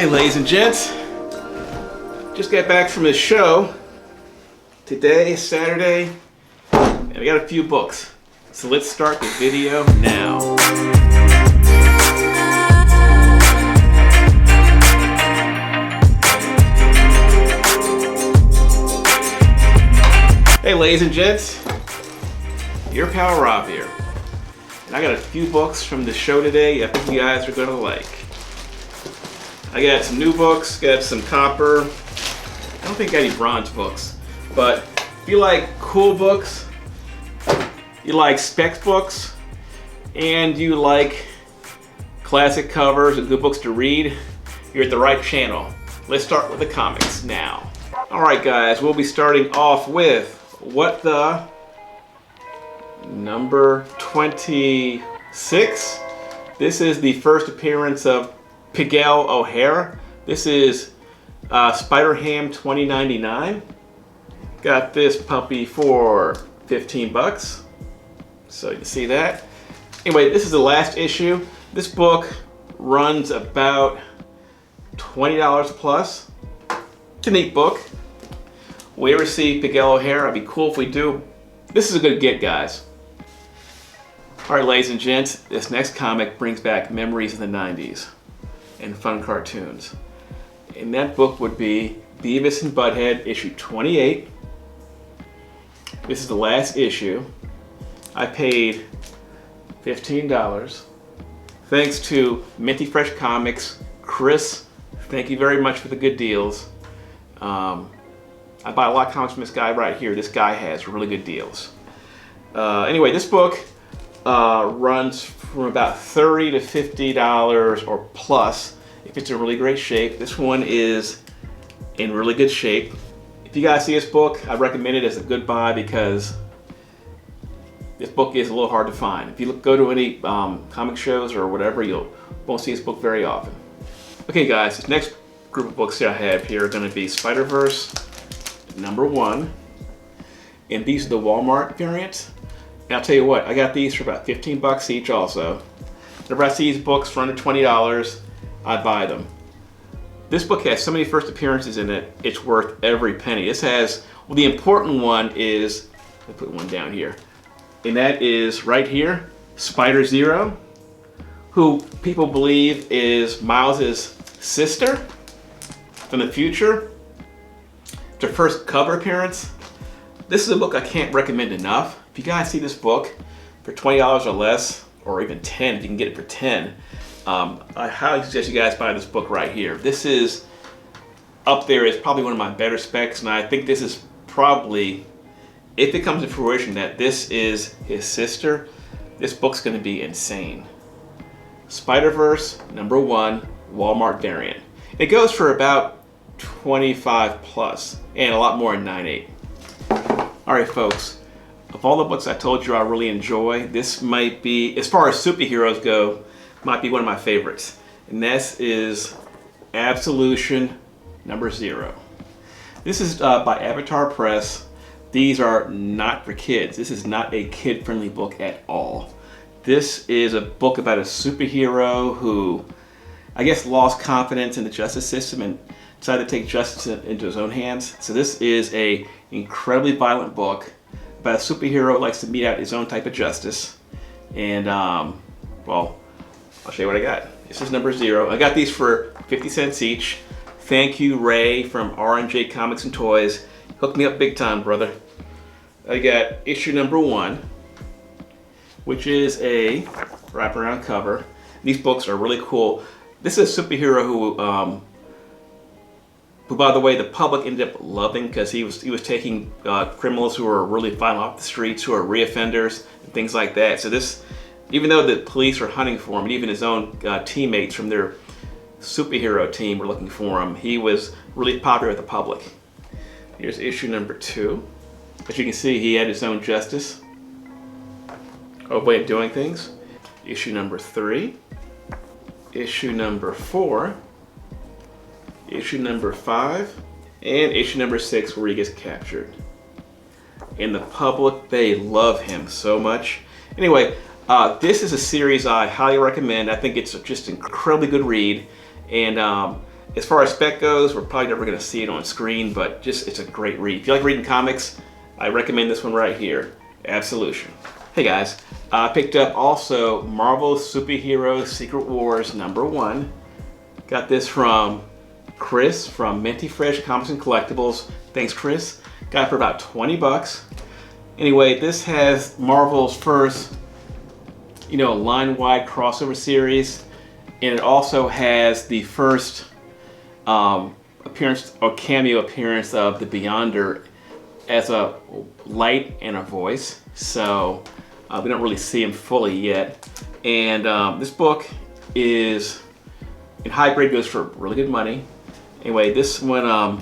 Hey ladies and gents, just got back from the show. Today is Saturday, and we got a few books. So let's start the video now. Hey ladies and gents, your pal Rob here. And I got a few books from the show today I think you guys are gonna like. I got some new books, got some copper. I don't think I got any bronze books, but if you like cool books, you like specs books, and you like classic covers and good books to read, you're at the right channel. Let's start with the comics now. Alright guys, we'll be starting off with What the number 26. This is the first appearance of Miguel O'Hara. This is Spider-Ham 2099. Got this puppy for 15 bucks. So you can see that. Anyway, this is the last issue. This book runs about $20 plus. It's a neat book. We ever see Miguel O'Hara? It'd be cool if we do. This is a good get, guys. Alright, ladies and gents, this next comic brings back memories of the 90s and fun cartoons. And that book would be Beavis and Butthead, issue 28. This is the last issue. I paid $15. Thanks to Minty Fresh Comics. Chris, thank you very much for the good deals. I buy a lot of comics from this guy right here. This guy has really good deals. Anyway, this book runs from about $30 to $50 or plus if it's in really great shape. This one is in really good shape. If you guys see this book, I recommend it as a good buy because this book is a little hard to find. If you go to any comic shows or whatever, you won't see this book very often. Okay guys, this next group of books that I have here are going to be SpiderVerse number 1. And these are the Walmart variants. And I'll tell you what, I got these for about 15 bucks each also. Whenever I see these books for under $20, I buy them. This book has so many first appearances in it, it's worth every penny. This has, well, the important one is, I'll put one down here, and that is right here, Spider-Zero, who people believe is Miles' sister from the future. It's her first cover appearance. This is a book I can't recommend enough. If you guys see this book for $20 or less, or even 10, if you can get it for 10, I highly suggest you guys buy this book right here. This is up there as probably one of my better specs, and I think this is probably, if it comes to fruition that this is his sister, this book's going to be insane. SpiderVerse number 1, Walmart variant. It goes for about 25 plus, and a lot more in 9.8. Alright folks, of all the books I told you I really enjoy, this might be, as far as superheroes go, might be one of my favorites. And this is Absolution number 0. This is by Avatar Press. These are not for kids. This is not a kid-friendly book at all. This is a book about a superhero who, I guess, lost confidence in the justice system and decided to take justice into his own hands. So this is a incredibly violent book about a superhero who likes to mete out his own type of justice. And, well, I'll show you what I got. This is number 0. I got these for 50 cents each. Thank you, Ray from R&J Comics and Toys. Hooked me up big time, brother. I got issue number 1, which is a wraparound cover. These books are really cool. This is a superhero who, by the way, the public ended up loving because he was taking criminals who are really violent off the streets, who are reoffenders and things like that. So this, even though the police were hunting for him, and even his own teammates from their superhero team were looking for him, he was really popular with the public. Here's issue number 2. As you can see, he had his own justice, way of doing things. Issue number 3. Issue number 4. Issue number 5. And issue number 6, where he gets captured. And the public, they love him so much. Anyway, this is a series I highly recommend. I think it's just an incredibly good read. And As far as spec goes, we're probably never going to see it on screen, but just it's a great read. If you like reading comics, I recommend this one right here, Absolution. Hey guys, I picked up also Marvel Superhero Secret Wars #1. Got this from Chris from Minty Fresh Comics and Collectibles. Thanks, Chris. Got it for about 20 bucks. Anyway, this has Marvel's first, line-wide crossover series, and it also has the first appearance or cameo appearance of the Beyonder as a light and a voice. So we don't really see him fully yet. And this book is in high grade, goes for really good money. Anyway, this one,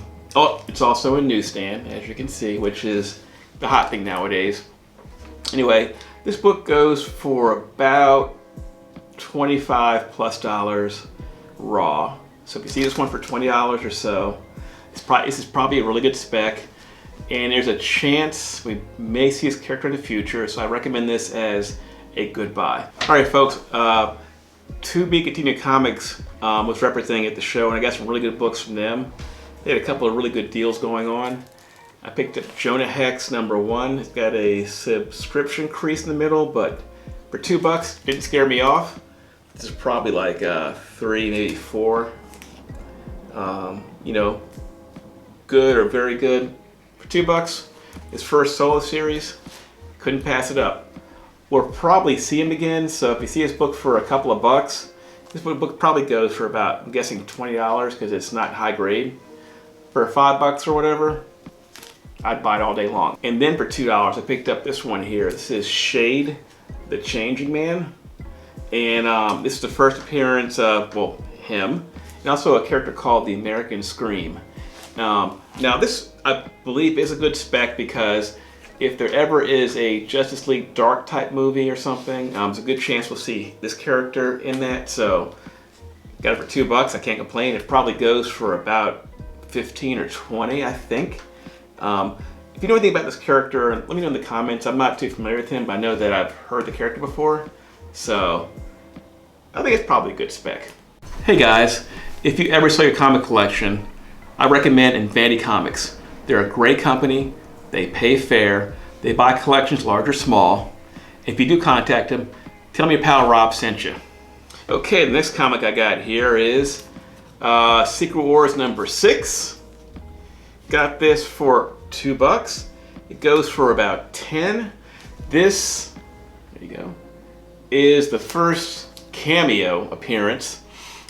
it's also a newsstand, as you can see, which is the hot thing nowadays. Anyway, this book goes for about $25+ raw. So if you see this one for $20 or so, this is probably a really good spec. And there's a chance we may see his character in the future, so I recommend this as a good buy. All right, folks, To Be Continued Comics was representing at the show, and I got some really good books from them. They had a couple of really good deals going on. I picked up Jonah Hex #1. It's got a subscription crease in the middle, but for $2, didn't scare me off. This is probably like 3, maybe 4. Good or very good. For $2, his first solo series, couldn't pass it up. We'll probably see him again, so if you see his book for a couple of bucks, this book probably goes for about, I'm guessing, $20 because it's not high grade. For $5 or whatever, I'd buy it all day long. And then for $2, I picked up this one here. This is Shade, the Changing Man. And this is the first appearance of, him, and also a character called the American Scream. Now this, I believe, is a good spec because if there ever is a Justice League Dark type movie or something, there's a good chance we'll see this character in that. So got it for $2, I can't complain. It probably goes for about 15 or 20, I think. If you know anything about this character, let me know in the comments. I'm not too familiar with him, but I know that I've heard the character before. So I think it's probably a good spec. Hey guys, if you ever sell your comic collection, I recommend Infinity Comics. They're a great company. They pay fair. They buy collections large or small. If you do contact them, tell me your pal Rob sent you. Okay, the next comic I got here is Secret Wars #6. Got this for $2. It goes for about 10. This, there you go, is the first cameo appearance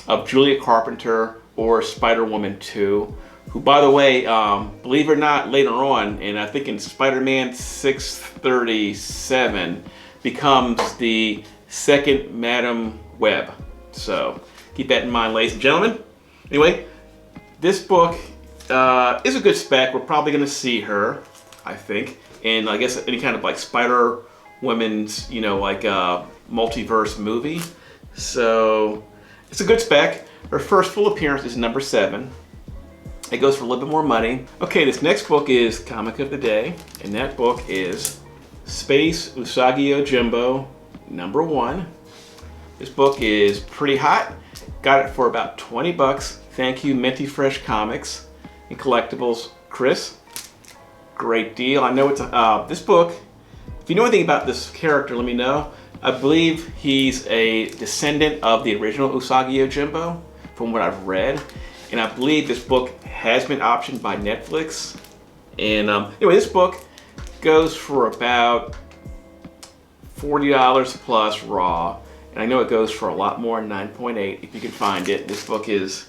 of Julia Carpenter or Spider-Woman 2, who, by the way, believe it or not, later on, and I think in Spider-Man 637, becomes the second Madam Web. So keep that in mind, ladies and gentlemen. Anyway, this book is a good spec. We're probably going to see her, I think, and I guess any kind of like Spider-Woman's, multiverse movie. So it's a good spec. Her first full appearance is #7. It goes for a little bit more money. Okay, this next book is Comic of the Day, and that book is Space Usagi Yojimbo #1. This book is pretty hot. Got it for about $20. Thank you, Minty Fresh Comics and Collectibles, Chris. Great deal. I know it's this book. If you know anything about this character, let me know. I believe he's a descendant of the original Usagi Yojimbo, from what I've read. And I believe this book has been optioned by Netflix. And anyway, this book goes for about $40 plus raw. And I know it goes for a lot more, 9.8 if you can find it. This book is,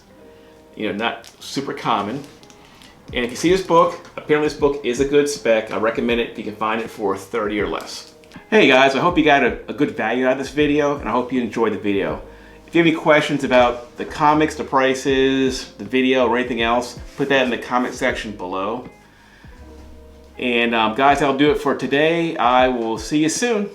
not super common. And if you see this book, apparently this book is a good spec. I recommend it if you can find it for 30 or less. Hey guys, I hope you got a good value out of this video, and I hope you enjoyed the video. If you have any questions about the comics, the prices, the video, or anything else, put that in the comment section below. And guys, that'll do it for today. I will see you soon.